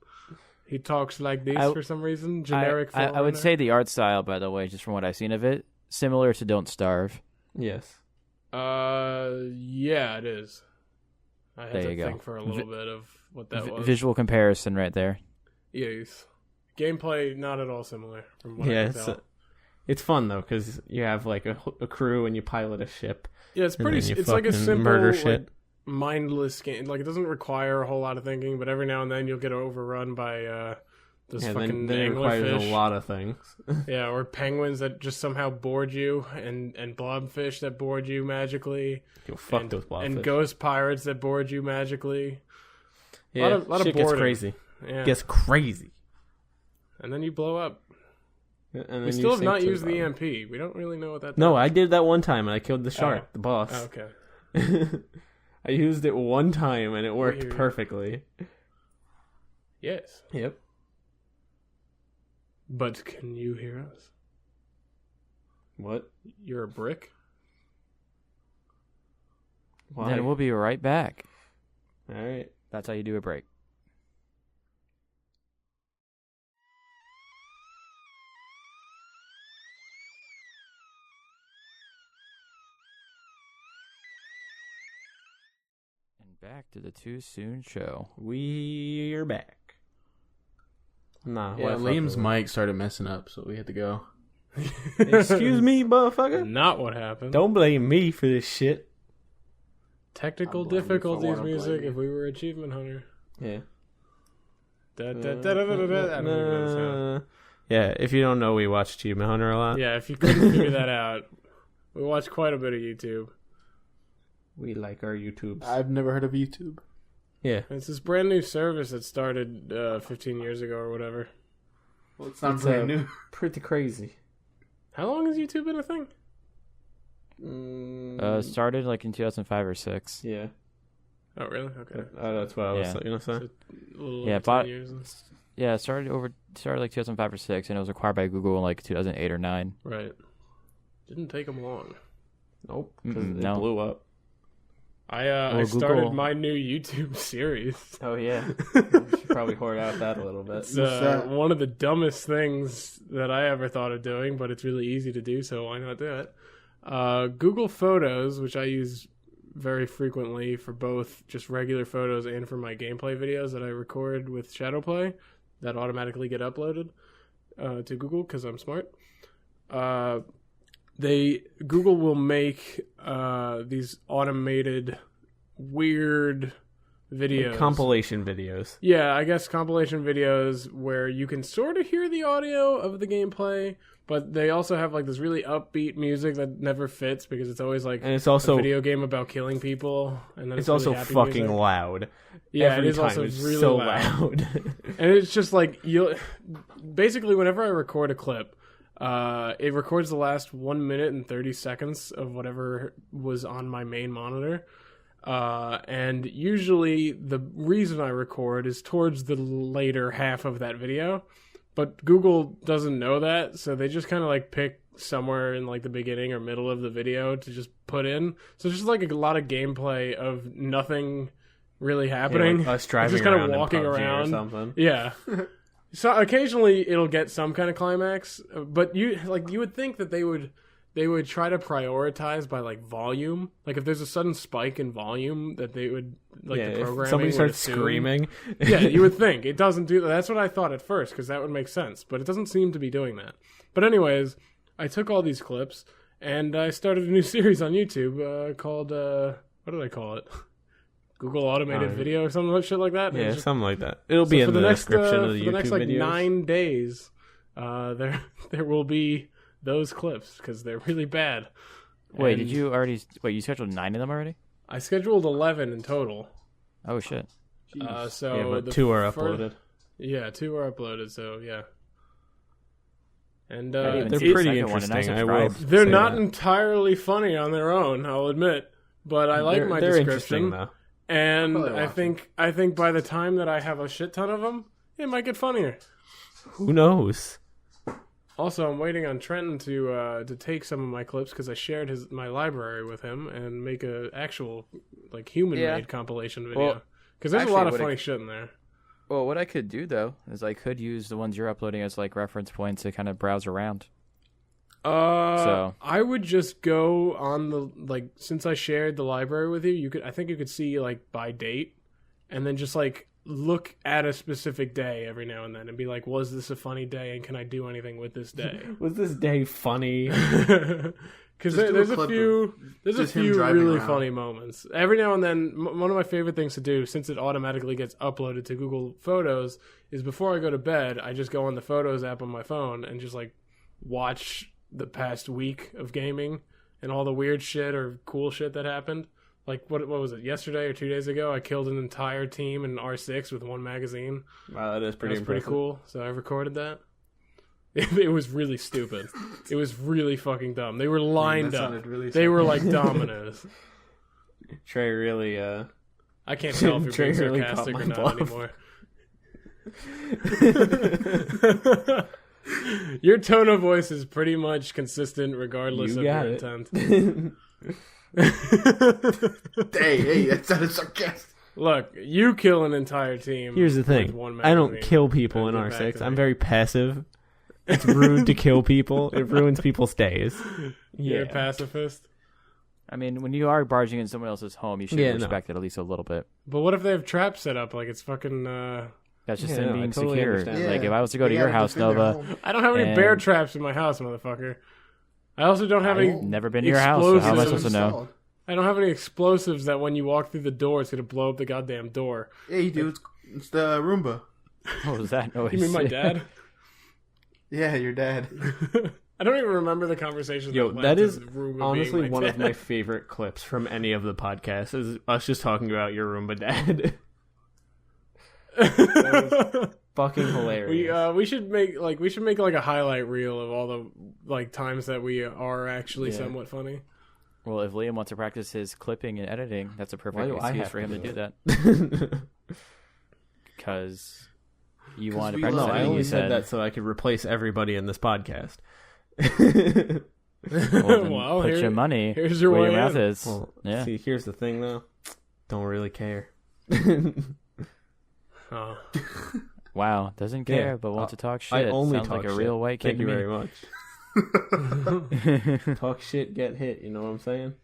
He talks like this for some reason. Generic. I would say the art style, by the way, just from what I've seen of it, similar to Don't Starve. Yes. Yeah, it is. I had There to you go. think for a little bit of what that was. Visual comparison right there. Yes. Gameplay, not at all similar from what I Yeah, can tell. it's fun though because you have like a crew and you pilot a ship. Yeah, it's and pretty. then you It's like a fucking simple, murder like, shit. mindless game. Like it doesn't require a whole lot of thinking, but every now and then you'll get overrun by those Yeah, fucking then it requires anglerfish. a lot of things. Yeah, or penguins that just somehow board you, and blobfish that board you magically. Yo, fuck and, those blobfish. And ghost pirates that board you magically. Yeah, lot of shit gets boredom. crazy. Yeah. Gets crazy. And then you blow up. And then We you still have sink not to used the bottom. EMP. We don't really know what that No, does. I did that one time and I killed the shark, the boss. Oh, okay. I used it one time and it worked Weird. perfectly. Yes. Yep. But can you hear us? What? You're a brick? Why? Then we'll be right back. All right. That's how you do a break. And back to the Too Soon Show. We're back. Nah. Yeah, what Liam's fuck mic started messing up, so we had to go. Excuse me, motherfucker. Not what happened. Don't blame me for this shit. Technical I'll blame you for difficulties wanna blame music you. if we were Achievement Hunter. Yeah. Da, da, da, da, da, da, da. I don't even know the sound. Yeah, if you don't know, we watch Achievement Hunter a lot. Yeah, if you couldn't figure that out, we watch quite a bit of YouTube. We like our YouTubes. I've never heard of YouTube. Yeah. It's this brand new service that started 15 years ago or whatever. Well, it's not It's, brand new. Pretty crazy. How long has YouTube been a thing? Started like in 2005 or 6. Yeah. Oh, really? Okay. That's what I was gonna say. It started like 2005 or 6, and it was acquired by Google in like 2008 or 9. Right. Didn't take them long. Nope. Because it blew up. I started my new YouTube series. Oh yeah. You should probably hoard out that a little bit. It's one of the dumbest things that I ever thought of doing, but it's really easy to do, so why not do it? Google Photos, which I use very frequently for both just regular photos and for my gameplay videos that I record with Shadowplay that automatically get uploaded to Google because I'm smart. Google will make these automated weird videos. Compilation videos. Yeah, I guess compilation videos where you can sort of hear the audio of the gameplay, but they also have like this really upbeat music that never fits because it's always like and it's also a video game about killing people, and then it's really also happy fucking music. Loud. Yeah, Every it is time also it's really so loud. And it's just like basically whenever I record a clip, it records the last 1 minute and 30 seconds of whatever was on my main monitor. And usually the reason I record is towards the later half of that video, but Google doesn't know that, so they just kind of like pick somewhere in like the beginning or middle of the video to just put in. So it's just like a lot of gameplay of nothing really happening. Yeah, like us driving just kind around of walking in PUBG around or something. Yeah. So occasionally it'll get some kind of climax, but you would think that they would try to prioritize by like volume. Like if there's a sudden spike in volume that they would the programming. If somebody would starts assume. screaming. Yeah, you would think. It doesn't do that. That's what I thought at first because that would make sense, but it doesn't seem to be doing that. But anyways, I took all these clips and I started a new series on YouTube called what did I call it? Google Automated Video or something shit like that. Yeah, something like that. It'll be in the description of the YouTube videos. For the next like 9 days, there will be those clips because they're really bad. Wait, you scheduled 9 of them already? I scheduled 11 in total. Oh shit. So 2 are uploaded. Yeah, 2 are uploaded. So yeah. And they're pretty interesting. They're not entirely funny on their own, I'll admit, but I like my description. Though. And I think by the time that I have a shit ton of them, it might get funnier. Who knows? Also, I'm waiting on Trenton to take some of my clips because I shared my library with him and make a actual like human-made compilation video. Because there's a lot of funny shit in there. Well, what I could do though is I could use the ones you're uploading as like reference points to kind of browse around. I would just go on the since I shared the library with you, I think you could see like by date, and then just like look at a specific day every now and then and be like, was this a funny day and can I do anything with this day? Was this day funny? Because there's a few really funny moments. Every now and then, one of my favorite things to do, since it automatically gets uploaded to Google Photos, is before I go to bed, I just go on the Photos app on my phone and just like watch the past week of gaming and all the weird shit or cool shit that happened. Like, what was it, yesterday or 2 days ago? I killed an entire team in R6 with one magazine. Wow, that is pretty impressive. Pretty cool. So I recorded that. It was really stupid. It was really fucking dumb. They were lined up. They were like dominoes. Trey really, I can't tell if you're being sarcastic or not anymore. Your tone of voice is pretty much consistent regardless of your intent. Hey, that sounded sarcastic. Look, you kill an entire team. Here's the thing. I don't kill people in R6. I'm very passive. It's rude to kill people. It ruins people's days. You're a pacifist? I mean, when you are barging in someone else's home, you should respect it at least a little bit. But what if they have traps set up? Like, it's fucking... That's just them being secure. Understand. Like, if I was to go to your house, Nova... I don't have any bear traps in my house, motherfucker. I also don't have any... Never been to your house, so how am I supposed to know? I don't have any explosives that when you walk through the door, it's going to blow up the goddamn door. Yeah, you do. It's the Roomba. What was that noise? You mean my dad? Yeah, your dad. I don't even remember the conversation. That is honestly one of my favorite clips from any of the podcasts, is us just talking about your Roomba dad. That was fucking hilarious. We should make like a highlight reel of all the like times that we are actually somewhat funny. Well, if Liam wants to practice his clipping and editing, that's a perfect excuse for him to do that. Because you wanted to practice No, editing. I only You said that so I could replace everybody in this podcast. Well, put your money here's your where way your mouth in. is. Well, Yeah. see, here's the thing, though. Don't really care. Oh. Wow, doesn't care, Yeah, but wants to talk shit. I only Sounds talk like a shit. real white kid Thank you to me. very much. Talk shit, get hit. You know what I'm saying?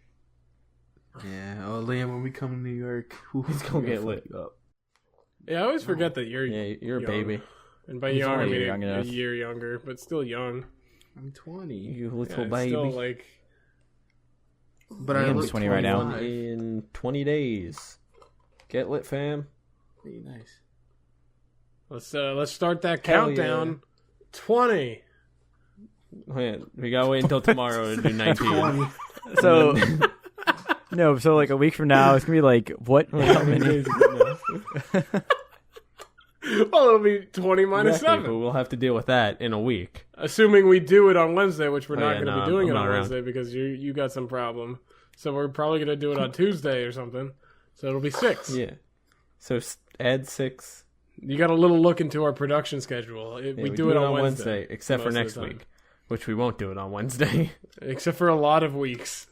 Yeah. Oh, Liam, when we come to New York, He's gonna get lit up. Yeah, I always forget that you're Yeah, you're a young. baby. And by He's young, I only mean young a enough. year younger, but still young. I'm 20. You little Yeah, baby. still like But I Liam's look 20 right now. 25. In 20 days. Get lit, fam. Hey, nice. let's start that Hell countdown. 20. Oh, yeah, we gotta wait until tomorrow to do 19. So, no, so like a week from now, it's going to be like, what? How many? Well, it'll be 20 minus Exactly, 7. but we'll have to deal with that in a week. Assuming we do it on Wednesday, which we're Oh, not yeah, going to no, be doing I'm it not on around. Wednesday because you got some problem. So we're probably going to do it on Tuesday or something. So it'll be 6. Yeah. So add 6. You got a little look into our production schedule. Yeah, We do it on Wednesday. except for most of the next time. week, which we won't do it on Wednesday. Except for a lot of weeks.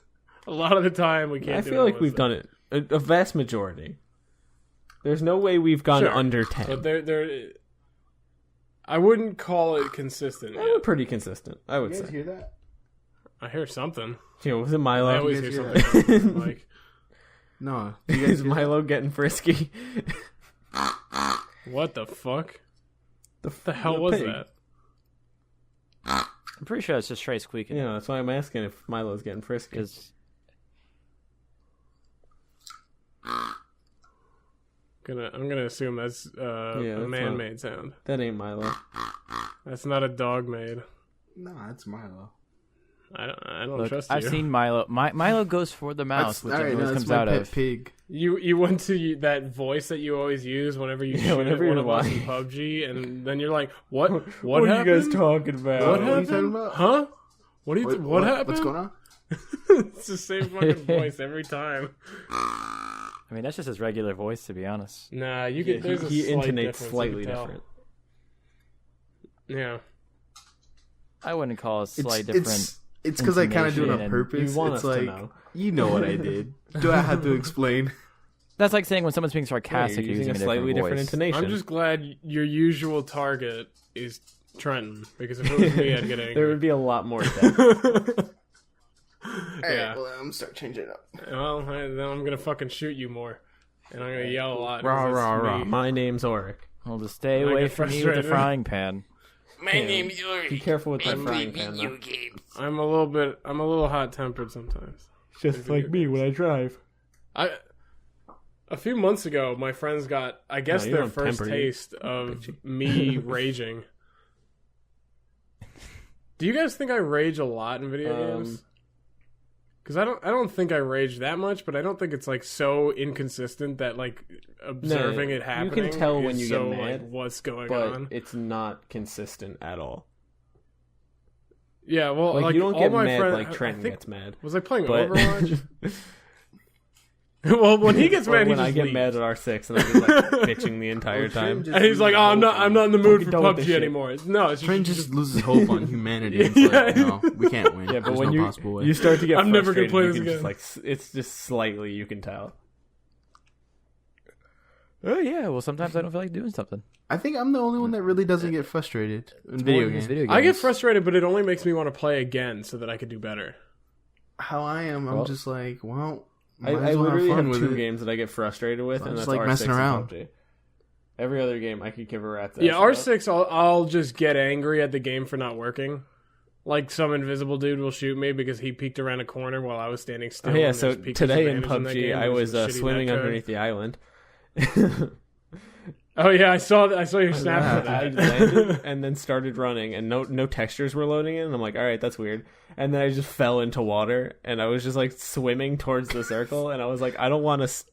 A lot of the time we can't I do feel it on like we've Wednesday. done it a vast majority. There's no way we've gone Sure, under 10. But they're I wouldn't call it consistent We're yet. pretty consistent, I would You guys say. hear that? I hear something. Yeah, was it I Milo? always guys hear hear something. Like, No. Do you guys Is Milo getting frisky? what the fuck? The hell was pig. that? I'm pretty sure it's just Trey squeaking. Yeah, that's why I'm asking if Milo's getting frisky. Because I'm gonna assume that's a that's man-made sound. That ain't Milo. That's not a dog-made. Nah, it's Milo. I don't look, trust you. I've seen Milo. Milo goes for the mouse, which alright, it always that's comes my out pet of. pig. You went to that voice that you always use whenever you shoot whenever at one you're of us in lying. PUBG, and then you're like, "What? What are happened? you guys talking about? What What are you talking happened? about? Huh? What happened? What's going on? It's the same fucking voice every time. I mean, that's just his regular voice, to be honest. Nah, you get there's a he slight intonates difference, you slightly can tell. different. Yeah. I wouldn't call it slight different. It's because I kind of do it on intonation and purpose. You want It's us to like, know. you know what I did. Do I have to explain? That's like saying when someone's being Yeah, sarcastic, you're you're using a slightly different voice. intonation. I'm just glad your usual target is Trenton, because if it was me, I'd get angry. There would be a lot more depth. Yeah. Well, I'm gonna start changing it up. Well, then I'm gonna fucking shoot you more, and I'm gonna yell a lot. Rah, 'cause it's rah, rah. me. My name's Auric. Well, just stay I away get from me with the frustrated. frying pan. My name's Uri. Be careful with that frying pan, though. I'm a little hot tempered sometimes. Just like me when I drive. A few months ago, my friends got, I guess, No, you their don't first temper, you taste of me raging. Do you guys think I rage a lot in video games? Because I don't think I rage that much, but I don't think it's like so inconsistent that like observing it happening. You can tell when is you so, get mad, like, what's going but on. it's not consistent at all. Yeah, well, Like, like you don't all get my mad friends, like Trenton I think, gets mad. Was I playing But Overwatch? Well, when he gets or mad, he when just I get leaves. mad at R6 and I'm just like bitching the entire time. And he's like, "Oh, I'm not in the mood Fucking for done with this PUBG shit. anymore." No, it's Trent just just loses hope on humanity. It's like, no, we can't win. Yeah, but There's when no possible way. you start to get I'm never gonna frustrated, play you this can just, like, it's just slightly you can tell. Oh yeah, well sometimes I don't feel like doing something. I think I'm the only one that really doesn't get frustrated in video games. I get frustrated, but it only makes me want to play again so that I could do better. How I am, I'm Well, just like, well, I might as well literally fun have with 2 it. games that I get frustrated with, I'm and just that's like R6 messing and around. PUBG. Every other game I could give a rat's ass Yeah, about. R6, I'll just get angry at the game for not working. Like some invisible dude will shoot me because he peeked around a corner while I was standing still. Oh, yeah, and so just peeked today his in advantage that PUBG, game I because was of shitty swimming netcode. underneath the island. Oh yeah, I saw your snap for I that. landed and then started running, and no textures were loading in. And I'm like, all right, that's weird. And then I just fell into water, and I was just like swimming towards the circle, and I was like, I don't want to.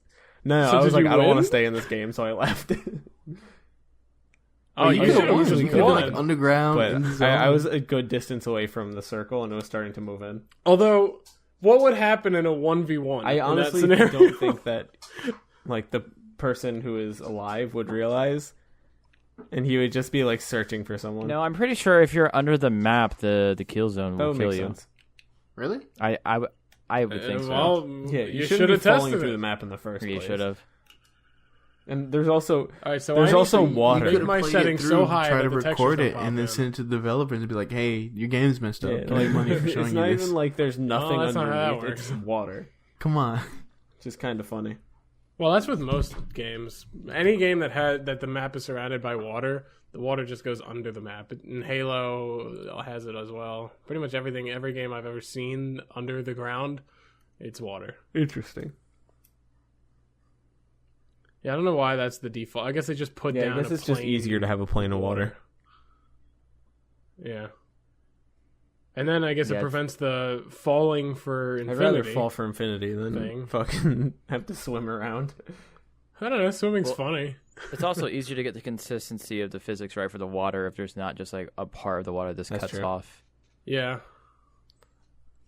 No, So I was did like, you I don't want win? to stay in this game, so I left. Oh, you you could should have have easily just been won. like underground. in the But zone. I was a good distance away from the circle, and it was starting to move in. Although What would happen in a 1v1? I honestly don't think that like the person who is alive would realize, and he would just be like searching for someone. No, I'm pretty sure if you're under the map, the kill zone will kill you. Sense. Really? I would think so. Well, Yeah, you should have falling tested through it. the map in the first place. You should have. And there's also All right, so there's I also need to water. Make my Play it settings through, so high try that to the textures record don't it, pop and then in. send it to the developers and be like, "Hey, your game's messed up. Yeah, Give me money for it's showing not you this." even like there's nothing that's not how that underneath. It's works. water. Come on. It's just kind of funny. Well, that's with most games. Any game that the map is surrounded by water, the water just goes under the map. And Halo has it as well. Pretty much every game I've ever seen under the ground, it's water. Interesting. Yeah, I don't know why that's the default. I guess they just put down. I guess it's just easier to have a plane of water. Yeah. And then I guess it prevents the falling for infinity. I'd rather fall for infinity than fucking have to swim around. I don't know. Swimming's funny. It's also easier to get the consistency of the physics right for the water if there's not just like a part of the water that's cuts true. off. Yeah.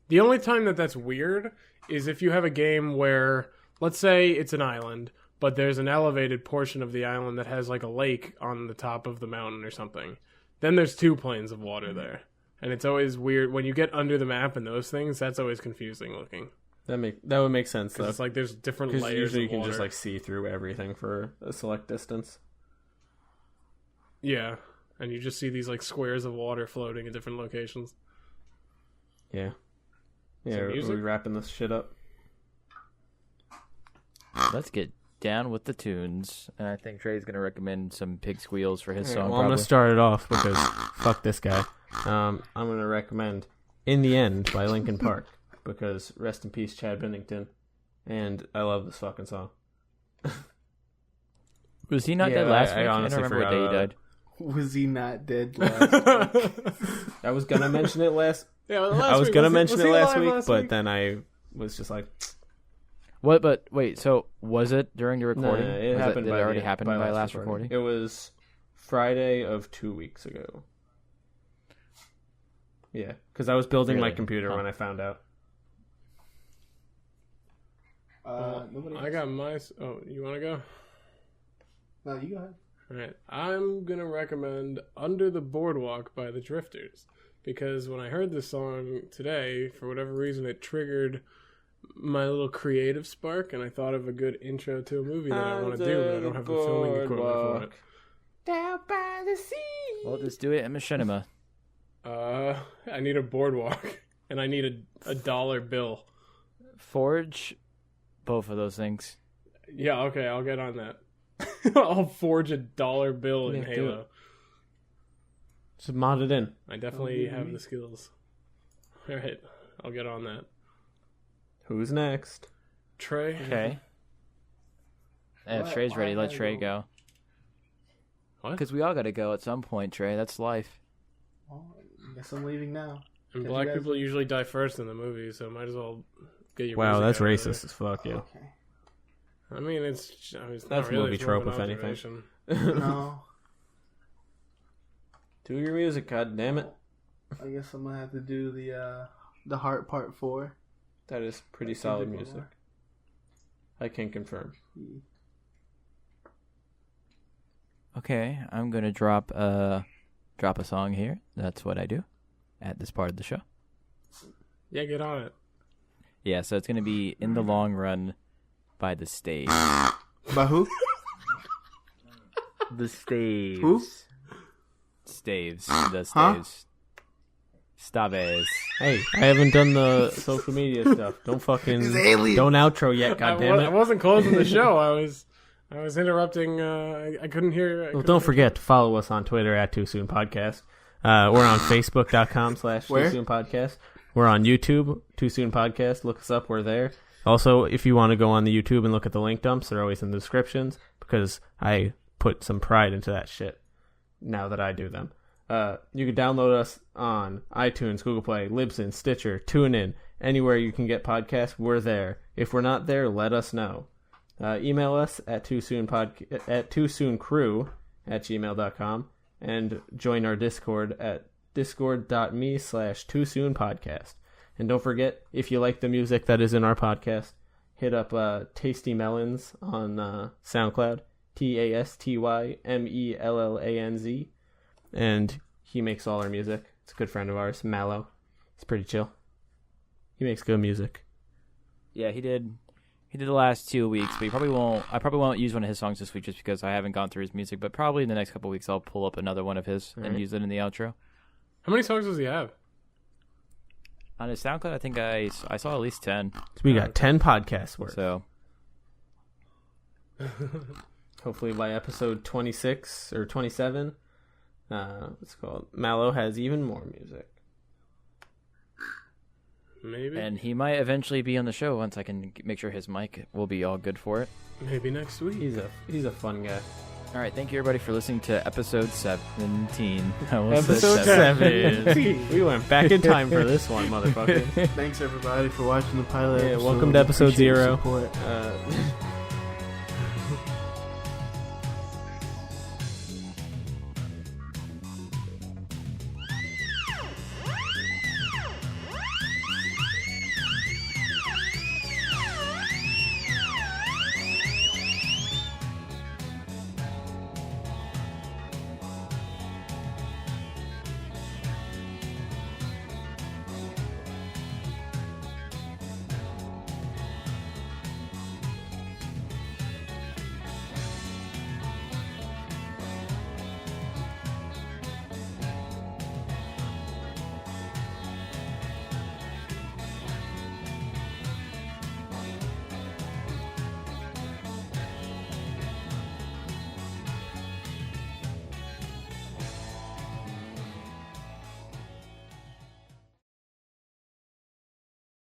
The only time that's weird is if you have a game where, let's say it's an island, but there's an elevated portion of the island that has like a lake on the top of the mountain or something. Then there's 2 planes of water there. And it's always weird when you get under the map and those things. That's always confusing looking. That would make sense though. It's like there's different Because layers. usually you of can water. just like see through everything for a select distance. Yeah, and you just see these like squares of water floating in different locations. Yeah. Yeah. Some Are music? we wrapping this shit up? Let's get down with the tunes. And I think Trey's going to recommend some pig squeals for his song. Well, I'm going to start it off because fuck this guy. I'm going to recommend "In the End" by Linkin Park because rest in peace Chad Bennington, and I love this fucking song. Was he not dead last week? I honestly don't remember what day he forgot died. Was he not dead last? I was gonna mention it last. Yeah, I was gonna mention it last week, but then I was just like, What? But wait. So was it during the recording? Nah, it happened. Did by it already the- happen by last recording? It was Friday of 2 weeks ago. Yeah, because I was building my Really? computer when I found out. Nobody. I got my. Oh, you want to go? No, you go ahead. All right, I'm gonna recommend "Under the Boardwalk" by the Drifters because when I heard this song today, for whatever reason, it triggered my little creative spark, and I thought of a good intro to a movie that I want to do, but I don't have the filming equipment for it. Down by the sea. Well, just do it in machinima. I need a boardwalk, and I need a dollar bill. Forge both of those things. Yeah, okay, I'll get on that. I'll forge a dollar bill in Yeah, do Halo. it. Just mod it in. I definitely have the skills. All right, I'll get on that. Who's next? Trey. Okay. And if Trey's ready, let Trey go. What? Because we all got to go at some point, Trey. That's life. Well, I guess I'm leaving now. And Did black you guys- people usually die first in the movie, so might as well get your. Wow, music that's out of racist as fuck, yo. Okay. there. I mean, it's not That's really, movie it's more of trope, an if anything. observation. No, Do your music, god damn it. I guess I'm gonna have to do the Heart Part 4. That is pretty That's solid Kendrick music. Lamar. I can confirm. Okay, I'm gonna drop a song here. That's what I do at this part of the show. Yeah, get on it. Yeah, so it's gonna be "In the Long Run" by the Staves. By who? The Staves. Who? Staves. The Staves. Huh? Staves. Hey, I haven't done the social media stuff. Don't fucking alien. don't outro yet, god damn I it. wasn't closing the show. I was interrupting. I couldn't hear. Well, don't forget to follow us on Twitter at Too Soon Podcast. We're on Facebook.com/Too Soon Podcast. We're on YouTube, Too Soon Podcast. Look us up. We're there. Also, if you want to go on the YouTube and look at the link dumps, they're always in the descriptions because I put some pride into that shit now that I do them. You can download us on iTunes, Google Play, Libsyn, Stitcher, TuneIn, anywhere you can get podcasts. We're there. If we're not there, let us know. Email us at toosooncrew@gmail.com and join our Discord at discord.me/toosoonpodcast. And don't forget, if you like the music that is in our podcast, hit up Tasty Melons on SoundCloud, TastyMellanz, and he makes all our music. It's a good friend of ours, Mallow. It's pretty chill. He makes good music. Yeah, he did. He did the last 2 weeks, but I probably won't use one of his songs this week just because I haven't gone through his music. But probably in the next couple of weeks, I'll pull up another one of his and use it in the outro. How many songs does he have? On his SoundCloud, I think I saw at least 10. So we got 10 podcasts worth. So hopefully by episode 26 or 27, what's it called? Mallow has even more music. Maybe. And he might eventually be on the show once I can make sure his mic will be all good for it. Maybe next week. He's a fun guy. All right, thank you everybody for listening to episode 17. Episode 7. We went back in time for this one, motherfucker. Thanks everybody for watching the pilot. Yeah, episode. welcome to episode Appreciate 0. your support.